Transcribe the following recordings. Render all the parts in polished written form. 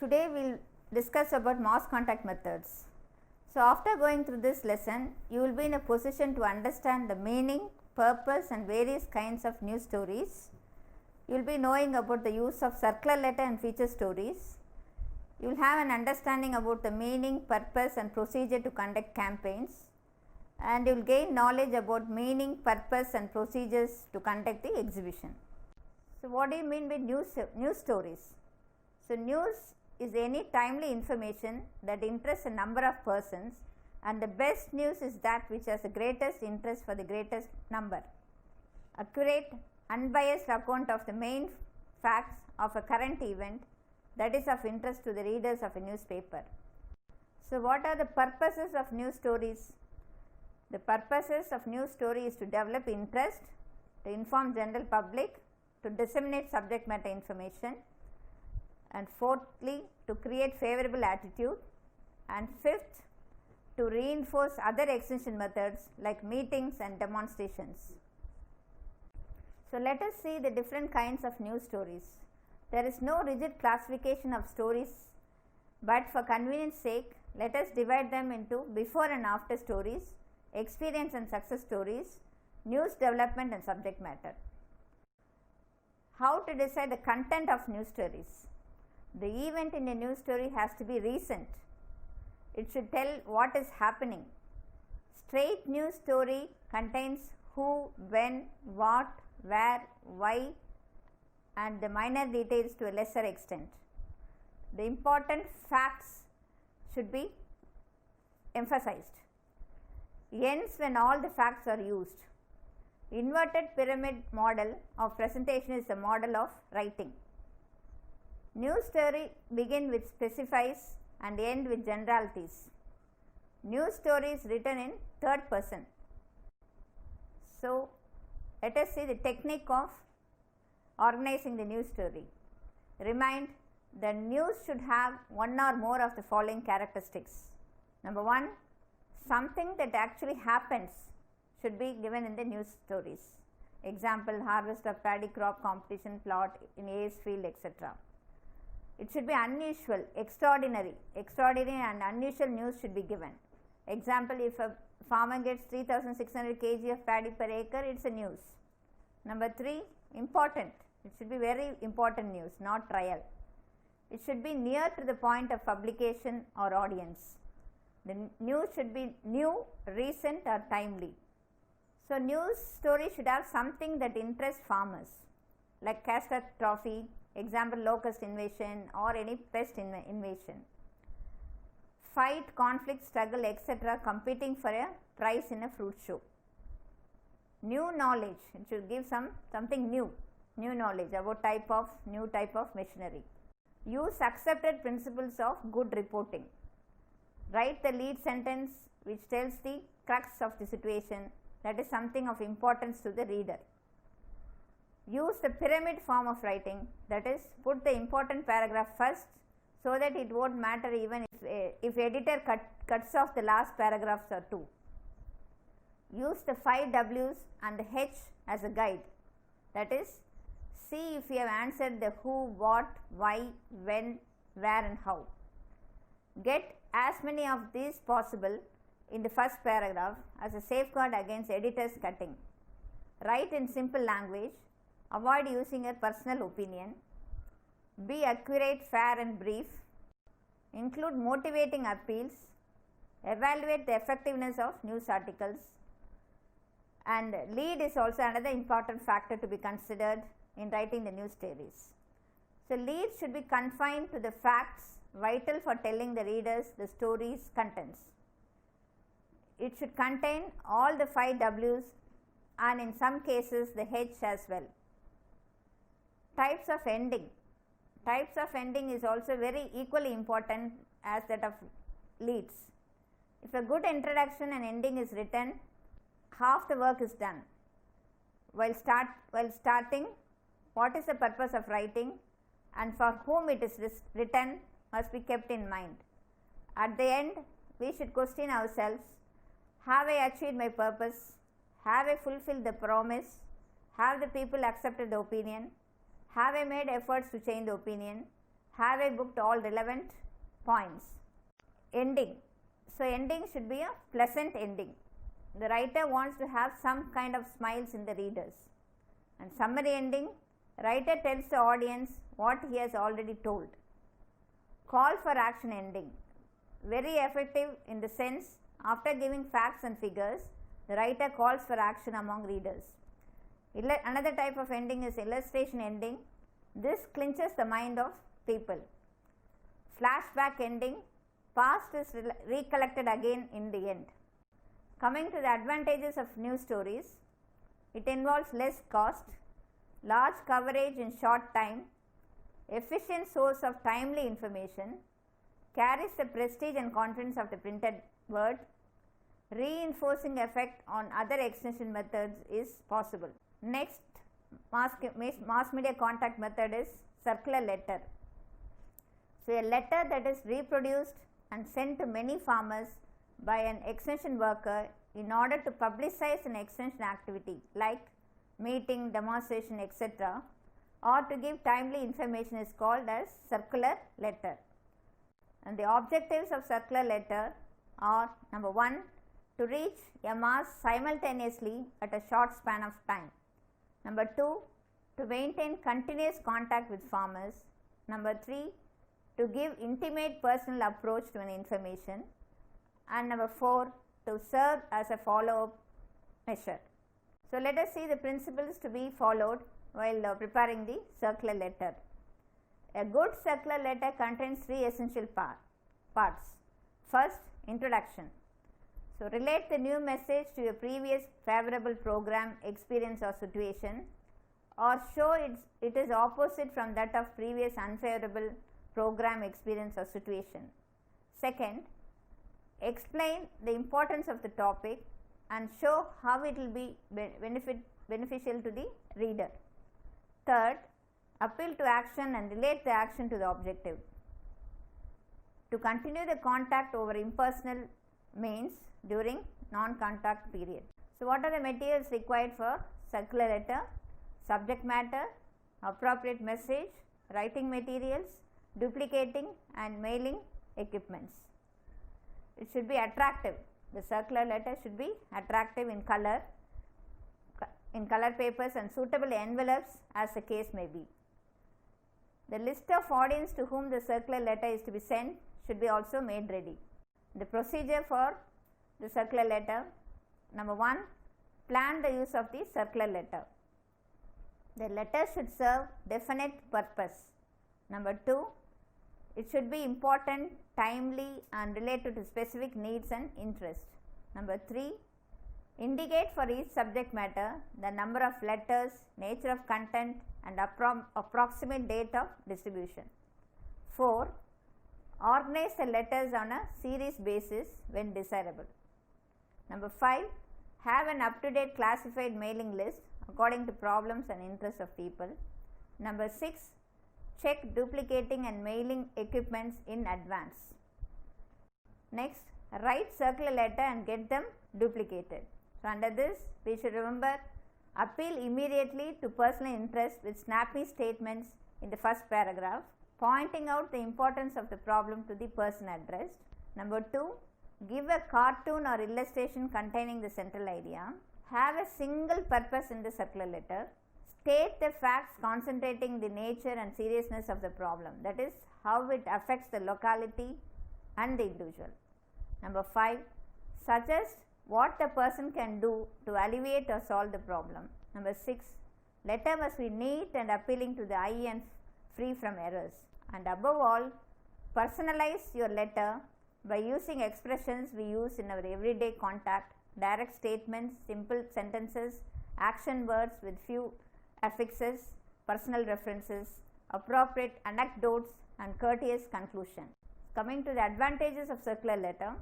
Today we will discuss about mass contact methods. So, after going through this lesson, you will be in a position to understand the meaning, purpose and various kinds of news stories. You will be knowing about the use of circular letter and feature stories. You will have an understanding about the meaning, purpose and procedure to conduct campaigns, and you will gain knowledge about meaning, purpose and procedures to conduct the exhibition. So, what do you mean by news stories? So, news is any timely information that interests a number of persons, and the best news is that which has the greatest interest for the greatest number. Accurate, unbiased account of the main facts of a current event that is of interest to the readers of a newspaper. So, what are the purposes of news stories? The purposes of news story is to develop interest, to inform general public, to disseminate subject matter information, and fourthly, to create favorable attitude, and fifth, to reinforce other extension methods like meetings and demonstrations. So, let us see the different kinds of news stories. There is no rigid classification of stories, but for convenience sake, let us divide them into before and after stories, experience and success stories, news development and subject matter. How to decide the content of news stories? The event in a news story has to be recent. It should tell what is happening. Straight news story contains who, when, what, where, why and the minor details to a lesser extent. The important facts should be emphasized. Ends when all the facts are used. Inverted pyramid model of presentation is a model of writing. News story begin with specifies and end with generalities. News story is written in third person. So, let us see the technique of organizing the news story. Remind, the news should have one or more of the following characteristics. Number 1, something that actually happens should be given in the news stories. Example, harvest of paddy crop competition plot in A's field, etc. It should be unusual, extraordinary and unusual news should be given. Example, if a farmer gets 3600 kg of paddy per acre, it's a news. Number 3, important. It should be very important news, not trial. It should be near to the point of publication or audience. The news should be new, recent or timely. So, news story should have something that interests farmers, like catastrophe, example locust invasion or any pest invasion. Fight, conflict, struggle, etc. competing for a prize in a fruit show. New knowledge, it should give something new knowledge about new type of machinery. Use accepted principles of good reporting. Write the lead sentence which tells the crux of the situation, that is something of importance to the reader. Use the pyramid form of writing, that is, put the important paragraph first so that it won't matter even if editor cuts off the last paragraphs or two. Use the 5 W's and the H as a guide, that is, see if you have answered the who, what, why, when, where and how. Get as many of these possible in the first paragraph as a safeguard against editor's cutting. Write in simple language. Avoid using a personal opinion. Be accurate, fair and brief. Include motivating appeals. Evaluate the effectiveness of news articles. And lead is also another important factor to be considered in writing the news stories. So, lead should be confined to the facts vital for telling the readers the story's contents. It should contain all the 5 W's and in some cases the H as well. Types of ending. Types of ending is also very equally important as that of leads. If a good introduction and ending is written, half the work is done. While starting, what is the purpose of writing and for whom it is written must be kept in mind. At the end, we should question ourselves, have I achieved my purpose? Have I fulfilled the promise? Have the people accepted the opinion? Have I made efforts to change the opinion? Have I booked all relevant points? Ending. So ending should be a pleasant ending. The writer wants to have some kind of smiles in the readers. And summary ending, writer tells the audience what he has already told. Call for action ending. Very effective in the sense, after giving facts and figures, the writer calls for action among readers. Another type of ending is illustration ending. This clinches the mind of people. Flashback ending, past is recollected again in the end. Coming to the advantages of news stories, it involves less cost, large coverage in short time, efficient source of timely information, carries the prestige and confidence of the printed word, reinforcing effect on other extension methods is possible. Next mass media contact method is circular letter. So a letter that is reproduced and sent to many farmers by an extension worker in order to publicize an extension activity like meeting, demonstration, etc., or to give timely information is called as circular letter. And the objectives of circular letter are: number 1, to reach a mass simultaneously at a short span of time. Number 2, to maintain continuous contact with farmers. Number 3, to give intimate personal approach to an information. And number 4, to serve as a follow-up measure. So let us see the principles to be followed while preparing the circular letter. A good circular letter contains 3 essential parts. First, introduction. So relate the new message to a previous favorable program, experience or situation, or show it is opposite from that of previous unfavorable program, experience or situation. Second, explain the importance of the topic and show how it will be beneficial to the reader. Third, appeal to action and relate the action to the objective. To continue the contact over impersonal means during non-contact period. So what are the materials required for circular letter? Subject matter, appropriate message, writing materials, duplicating and mailing equipments. It should be attractive. The circular letter should be attractive in color papers and suitable envelopes as the case may be. The list of audience to whom the circular letter is to be sent should be also made ready. The procedure for the circular letter: number 1, plan the use of the circular letter. The letter should serve definite purpose. Number 2, it should be important, timely and related to specific needs and interests. Number 3, indicate for each subject matter the number of letters, nature of content and approximate date of distribution. 4, organize the letters on a series basis when desirable. Number 5, have an up-to-date classified mailing list according to problems and interests of people. Number 6, check duplicating and mailing equipments in advance. Next, write circular letter and get them duplicated. So under this, we should remember: appeal immediately to personal interest with snappy statements in the first paragraph, pointing out the importance of the problem to the person addressed. Number 2, give a cartoon or illustration containing the central idea. Have a single purpose in the circular letter. State the facts concentrating the nature and seriousness of the problem, that is, how it affects the locality and the individual. Number 5, suggest what the person can do to alleviate or solve the problem. Number 6, letter must be neat and appealing to the eye and free from errors. And above all, personalize your letter by using expressions we use in our everyday contact: direct statements, simple sentences, action words with few affixes, personal references, appropriate anecdotes and courteous conclusion. Coming to the advantages of circular letter.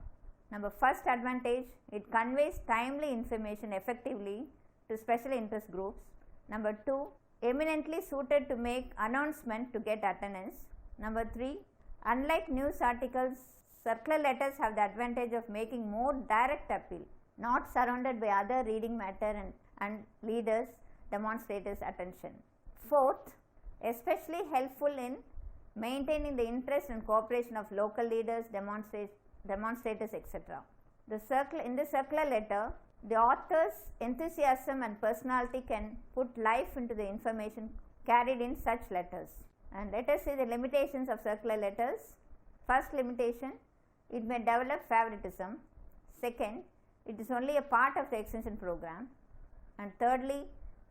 Number first advantage, it conveys timely information effectively to special interest groups. Number 2, eminently suited to make announcement to get attendance. Number 3, unlike news articles, circular letters have the advantage of making more direct appeal, not surrounded by other reading matter and leaders, demonstrators' attention. Fourth, especially helpful in maintaining the interest and cooperation of local leaders, demonstrators, etc. In the circular letter, the author's enthusiasm and personality can put life into the information carried in such letters. And let us see the limitations of circular letters. First limitation, it may develop favoritism. Second, it is only a part of the extension program. And thirdly,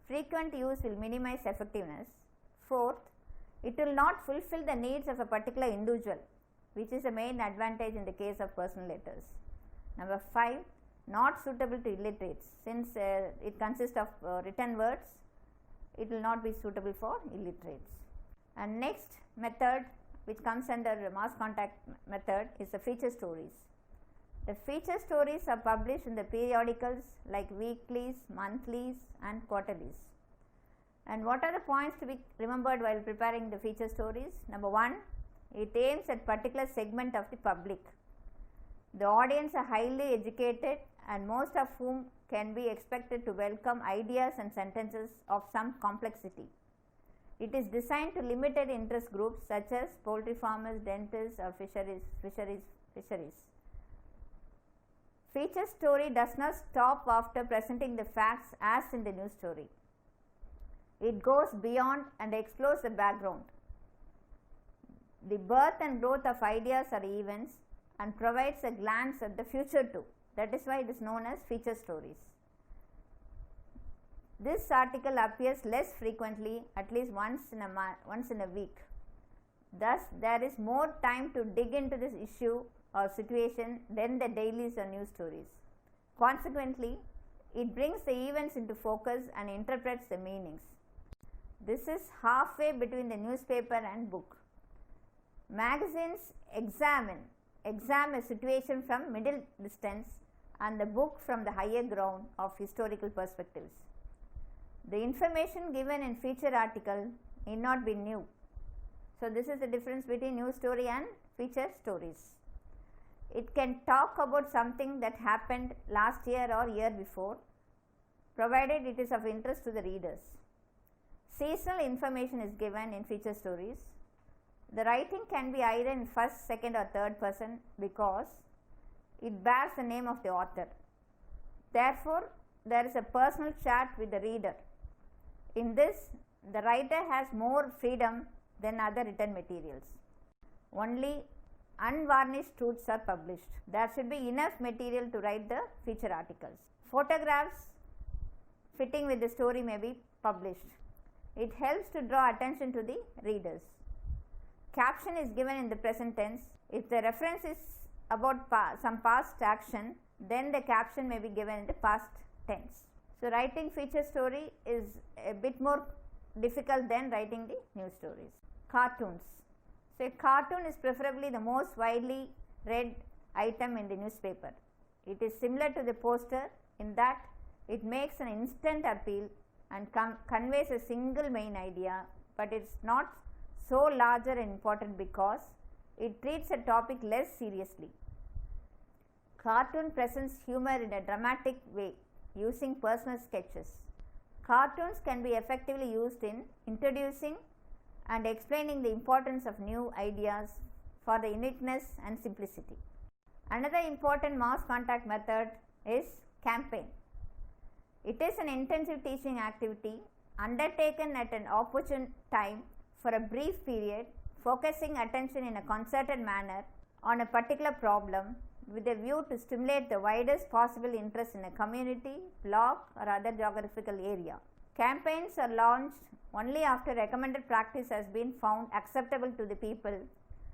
frequent use will minimize effectiveness. Fourth, it will not fulfill the needs of a particular individual, which is a main advantage in the case of personal letters. Number 5, not suitable to illiterates. Since it consists of written words, it will not be suitable for illiterates. And next method, which comes under mass contact method, is the feature stories. The feature stories are published in the periodicals like weeklies, monthlies and quarterlies. And what are the points to be remembered while preparing the feature stories? Number 1, it aims at particular segment of the public. The audience are highly educated and most of whom can be expected to welcome ideas and sentences of some complexity. It is designed to limited interest groups such as poultry farmers, dentists or fisheries. Feature story does not stop after presenting the facts as in the news story. It goes beyond and explores the background, the birth and growth of ideas or events, and provides a glance at the future too. That is why it is known as feature stories. This article appears less frequently, at least once in a week. Thus, there is more time to dig into this issue or situation than the dailies or news stories. Consequently, it brings the events into focus and interprets the meanings. This is halfway between the newspaper and book. Magazines examine a situation from middle distance and the book from the higher ground of historical perspectives. The information given in feature article need not be new. So, this is the difference between news story and feature stories. It can talk about something that happened last year or year before, provided it is of interest to the readers. Seasonal information is given in feature stories. The writing can be either in first, second or third person because it bears the name of the author. Therefore, there is a personal chat with the reader. In this, the writer has more freedom than other written materials. Only unvarnished truths are published. There should be enough material to write the feature articles. Photographs fitting with the story may be published. It helps to draw attention to the readers. Caption is given in the present tense. If the reference is about some past action, then the caption may be given in the past tense. So, writing feature story is a bit more difficult than writing the news stories. Cartoons. So, a cartoon is preferably the most widely read item in the newspaper. It is similar to the poster in that it makes an instant appeal and conveys a single main idea, but it is not so larger and important because it treats a topic less seriously. Cartoon presents humor in a dramatic way using personal sketches. Cartoons can be effectively used in introducing and explaining the importance of new ideas for the uniqueness and simplicity. Another important mass contact method is campaign. It is an intensive teaching activity undertaken at an opportune time for a brief period, focusing attention in a concerted manner on a particular problem with a view to stimulate the widest possible interest in a community, block or other geographical area. Campaigns are launched only after recommended practice has been found acceptable to the people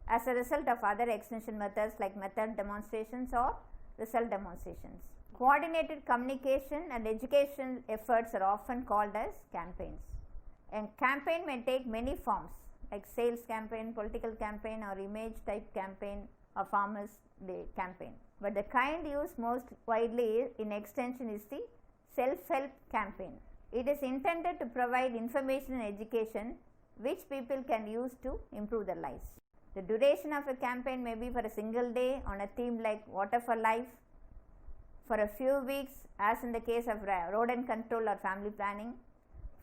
as a result of other extension methods like method demonstrations or result demonstrations. Coordinated communication and education efforts are often called as campaigns. A campaign may take many forms like sales campaign, political campaign or image type campaign or farmers day campaign. But the kind used most widely in extension is the self-help campaign. It is intended to provide information and education which people can use to improve their lives. The duration of a campaign may be for a single day on a theme like water for life, for a few weeks as in the case of rodent control or family planning,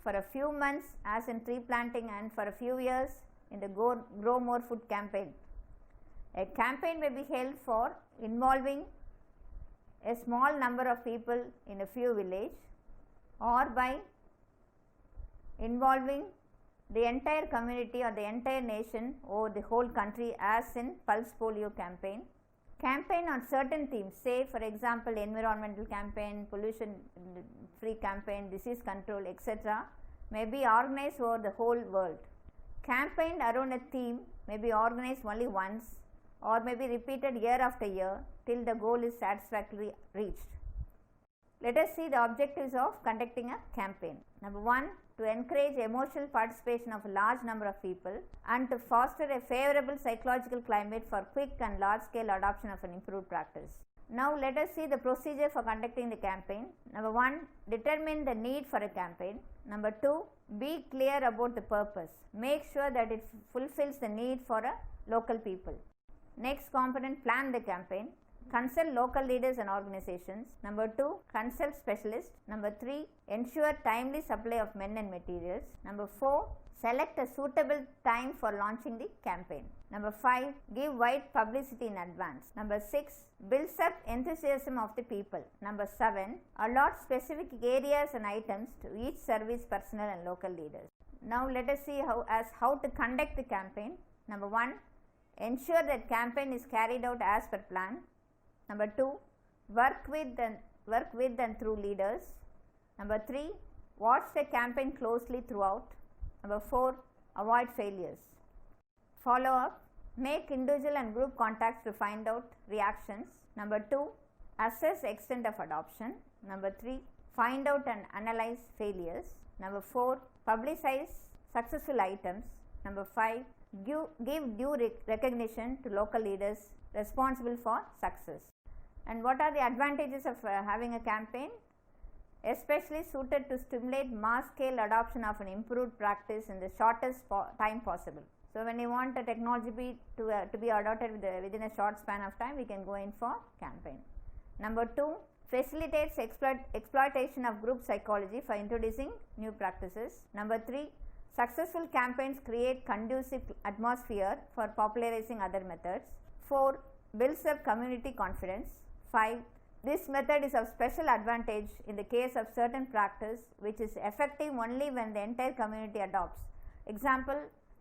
for a few months as in tree planting, and for a few years in the Grow More Food campaign. A campaign may be held for involving a small number of people in a few villages, or by involving the entire community or the entire nation or the whole country, as in Pulse Polio campaign. Campaign on certain themes, say for example environmental campaign, pollution free campaign, disease control, etc., may be organized over the whole world. Campaign around a theme may be organized only once or may be repeated year after year till the goal is satisfactorily reached. Let us see the objectives of conducting a campaign. Number 1, to encourage emotional participation of a large number of people and to foster a favorable psychological climate for quick and large scale adoption of an improved practice. Now let us see the procedure for conducting the campaign. Number 1, determine the need for a campaign. Number 2, be clear about the purpose. Make sure that it fulfills the need for a local people. Next component, plan the campaign. Consult local leaders and organizations. Number 2, consult specialists. Number 3, ensure timely supply of men and materials. Number 4, select a suitable time for launching the campaign. Number 5, give wide publicity in advance. Number 6, builds up enthusiasm of the people. Number 7, allot specific areas and items to each service personnel and local leaders. Now let us see how to conduct the campaign. Number 1, ensure that campaign is carried out as per plan. Number 2, work with and through leaders. Number 3, watch the campaign closely throughout. Number 4, avoid failures. Follow up, make individual and group contacts to find out reactions. Number 2, assess extent of adoption. Number 3, find out and analyze failures. Number 4, publicize successful items. Number 5, give due recognition to local leaders responsible for success. And what are the advantages of having a campaign? Especially suited to stimulate mass scale adoption of an improved practice in the shortest time possible. So when you want a technology to be adopted within a short span of time, we can go in for campaign. Number 2, facilitates exploitation of group psychology for introducing new practices. Number 3, successful campaigns create conducive atmosphere for popularizing other methods. 4, builds up community confidence. 5, this method is of special advantage in the case of certain practice which is effective only when the entire community adopts. Example,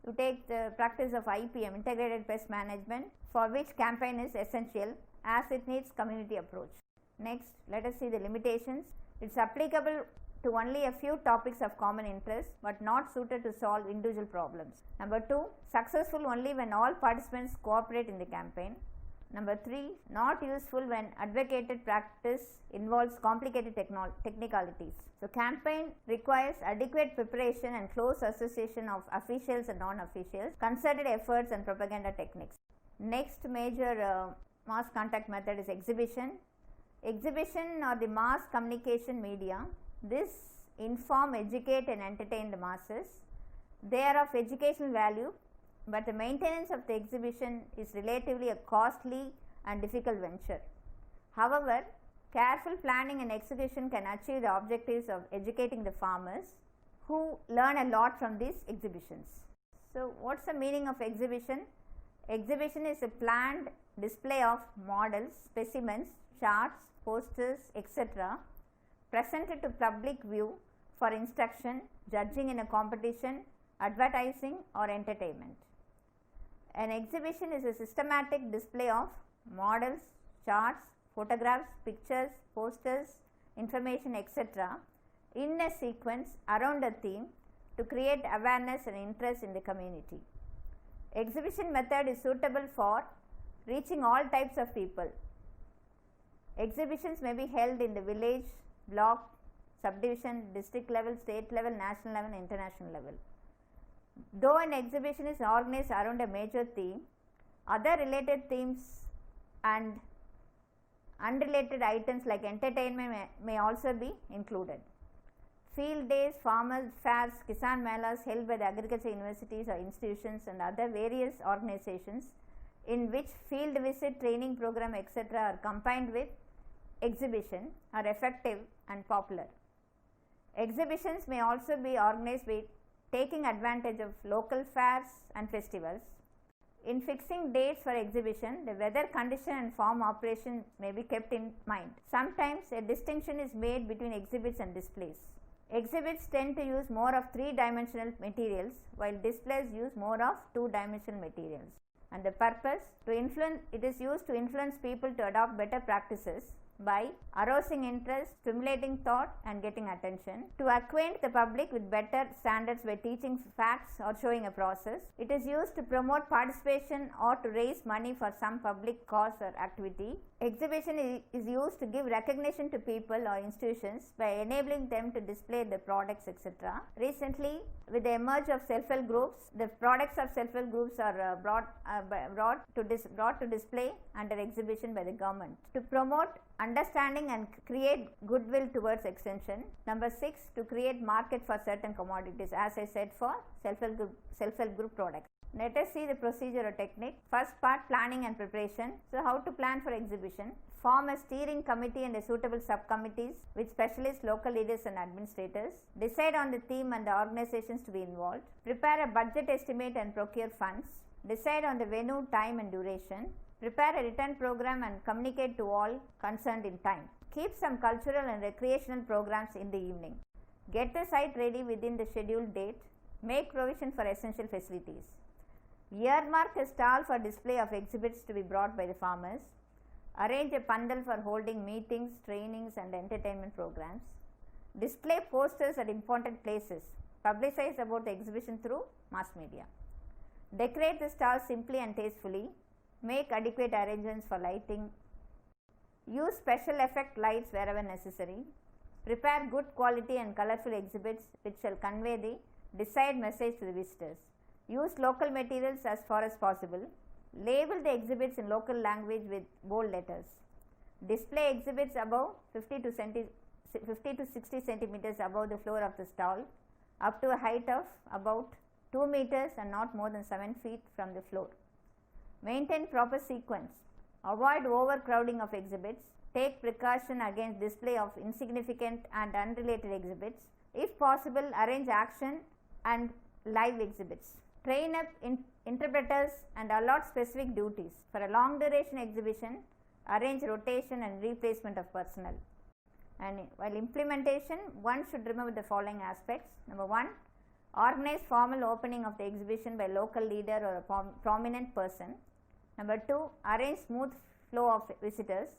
you take the practice of IPM, Integrated Pest Management, for which campaign is essential as it needs community approach. Next, let us see the limitations. It is applicable to only a few topics of common interest but not suited to solve individual problems. Number 2, successful only when all participants cooperate in the campaign. Number 3, not useful when advocated practice involves complicated technicalities. So campaign requires adequate preparation and close association of officials and non-officials, concerted efforts and propaganda techniques. Next major mass contact method is exhibition. Exhibition or the mass communication media. This inform, educate and entertain the masses. They are of educational value, but the maintenance of the exhibition is relatively a costly and difficult venture. However, careful planning and execution can achieve the objectives of educating the farmers who learn a lot from these exhibitions. So, what is the meaning of exhibition? Exhibition is a planned display of models, specimens, charts, posters, etc. presented to public view for instruction, judging in a competition, advertising or entertainment. An exhibition is a systematic display of models, charts, photographs, pictures, posters, information, etc. in a sequence around a theme to create awareness and interest in the community. Exhibition method is suitable for reaching all types of people. Exhibitions may be held in the village, block, subdivision, district level, state level, national level, international level. Though an exhibition is organized around a major theme, other related themes and unrelated items like entertainment may also be included. Field days, farmers fairs, Kisan Melas held by the agriculture universities or institutions and other various organizations in which field visit, training program, etc. are combined with exhibition are effective and popular. Exhibitions may also be organized with taking advantage of local fairs and festivals. In fixing dates for exhibition, the weather condition and farm operation may be kept in mind. Sometimes a distinction is made between exhibits and displays. Exhibits tend to use more of three-dimensional materials, while displays use more of two-dimensional materials. And the purpose it is used to influence people to adopt better practices by arousing interest, stimulating thought and getting attention, to acquaint the public with better standards by teaching facts or showing a process. It is used to promote participation or to raise money for some public cause or activity. Exhibition is used to give recognition to people or institutions by enabling them to display their products, etc. Recently, with the emerge of self-help groups, the products of self-help groups are brought to display under exhibition by the government to promote understanding and create goodwill towards extension. Number 6, to create market for certain commodities, as I said, for self-help group products. Let us see the procedure or technique. First part, planning and preparation. So, how to plan for exhibition? Form a steering committee and a suitable subcommittees with specialists, local leaders and administrators. Decide on the theme and the organizations to be involved. Prepare a budget estimate and procure funds. Decide on the venue, time and duration. Prepare a written program and communicate to all concerned in time. Keep some cultural and recreational programs in the evening. Get the site ready within the scheduled date. Make provision for essential facilities. Earmark a stall for display of exhibits to be brought by the farmers. Arrange a pandal for holding meetings, trainings and entertainment programs. Display posters at important places. Publicize about the exhibition through mass media. Decorate the stall simply and tastefully. Make adequate arrangements for lighting. Use special effect lights wherever necessary. Prepare good quality and colorful exhibits which shall convey the desired message to the visitors. Use local materials as far as possible. Label the exhibits in local language with bold letters. Display exhibits above 50 to 60 centimeters above the floor of the stall, up to a height of about 2 meters and not more than 7 feet from the floor. Maintain proper sequence. Avoid overcrowding of exhibits. Take precaution against display of insignificant and unrelated exhibits. If possible, arrange action and live exhibits. Train up interpreters and allot specific duties. For a long duration exhibition, arrange rotation and replacement of personnel. And while implementation, one should remember the following aspects. Number 1, organize formal opening of the exhibition by local leader or a prominent person. Number 2, arrange smooth flow of visitors.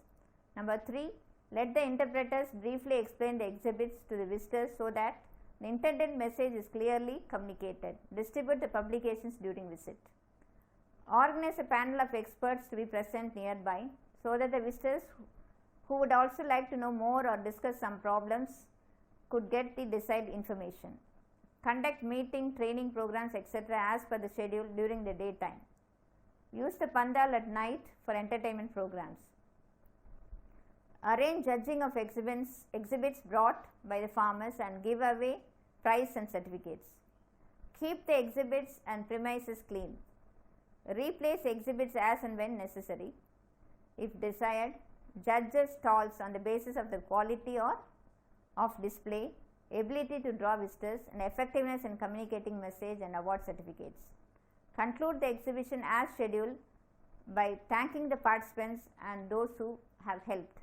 Number 3, let the interpreters briefly explain the exhibits to the visitors so that the intended message is clearly communicated. Distribute the publications during visit. Organize a panel of experts to be present nearby so that the visitors who would also like to know more or discuss some problems could get the desired information. Conduct meeting, training programs, etc. as per the schedule during the daytime. Use the pandal at night for entertainment programs. Arrange judging of exhibits brought by the farmers and give away prize and certificates. Keep the exhibits and premises clean. Replace exhibits as and when necessary. If desired, judge stalls on the basis of the quality or of display, ability to draw visitors, and effectiveness in communicating message and award certificates. Conclude the exhibition as scheduled by thanking the participants and those who have helped.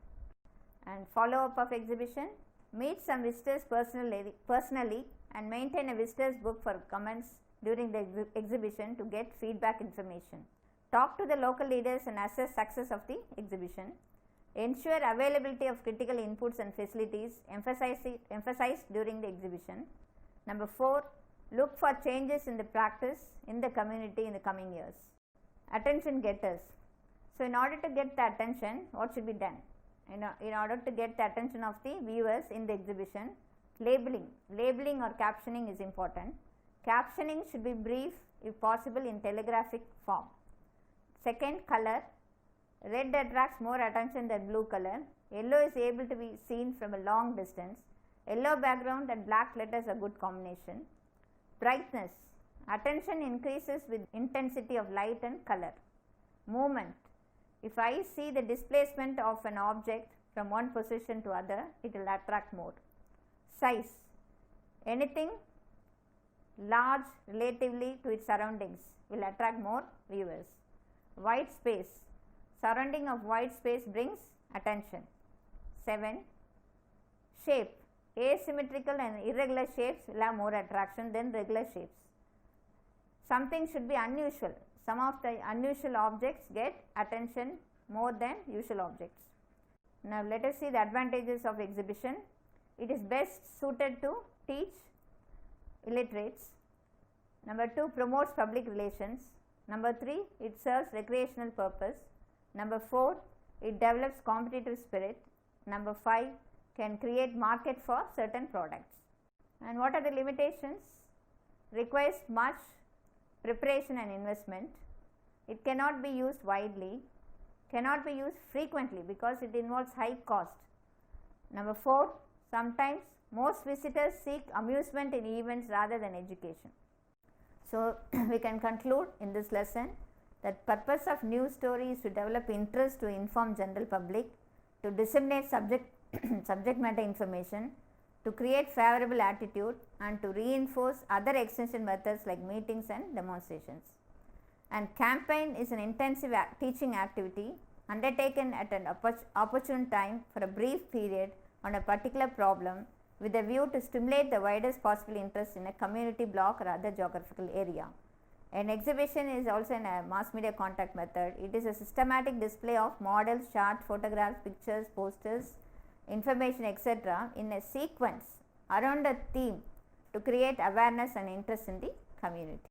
And follow up of exhibition, meet some visitors personally and maintain a visitors book for comments during the exhibition to get feedback information. Talk to the local leaders and assess success of the exhibition. Ensure availability of critical inputs and facilities emphasized during the exhibition. Number 4, look for changes in the practice in the community in the coming years. Attention getters. So, in order to get the attention, what should be done? In order to get the attention of the viewers in the exhibition, labeling or captioning is important. Captioning should be brief, if possible, in telegraphic form. Second, color. Red attracts more attention than blue color. Yellow is able to be seen from a long distance. Yellow background and black letters are good combination. Brightness. Attention increases with intensity of light and color. Movement. If I see the displacement of an object from one position to other, it will attract more. Size. Anything large relatively to its surroundings will attract more viewers. White space, surrounding of white space brings attention. 7. Shape, asymmetrical and irregular shapes will have more attraction than regular shapes. Something should be unusual. Some of the unusual objects get attention more than usual objects. Now let us see the advantages of exhibition. It is best suited to teach illiterates. Number 2, promotes public relations. Number 3, it serves recreational purpose. Number 4, it develops competitive spirit. Number 5, can create market for certain products. And what are the limitations? Requires much preparation and investment. It cannot be used widely, cannot be used frequently because it involves high cost. Number 4, sometimes most visitors seek amusement in events rather than education. So, we can conclude in this lesson that purpose of news story is to develop interest to inform general public, to disseminate subject matter information, to create favorable attitude and to reinforce other extension methods like meetings and demonstrations. And campaign is an intensive teaching activity undertaken at an opportune time for a brief period on a particular problem with a view to stimulate the widest possible interest in a community block or other geographical area. An exhibition is also a mass media contact method. It is a systematic display of models, charts, photographs, pictures, posters, information, etc. in a sequence around a theme to create awareness and interest in the community.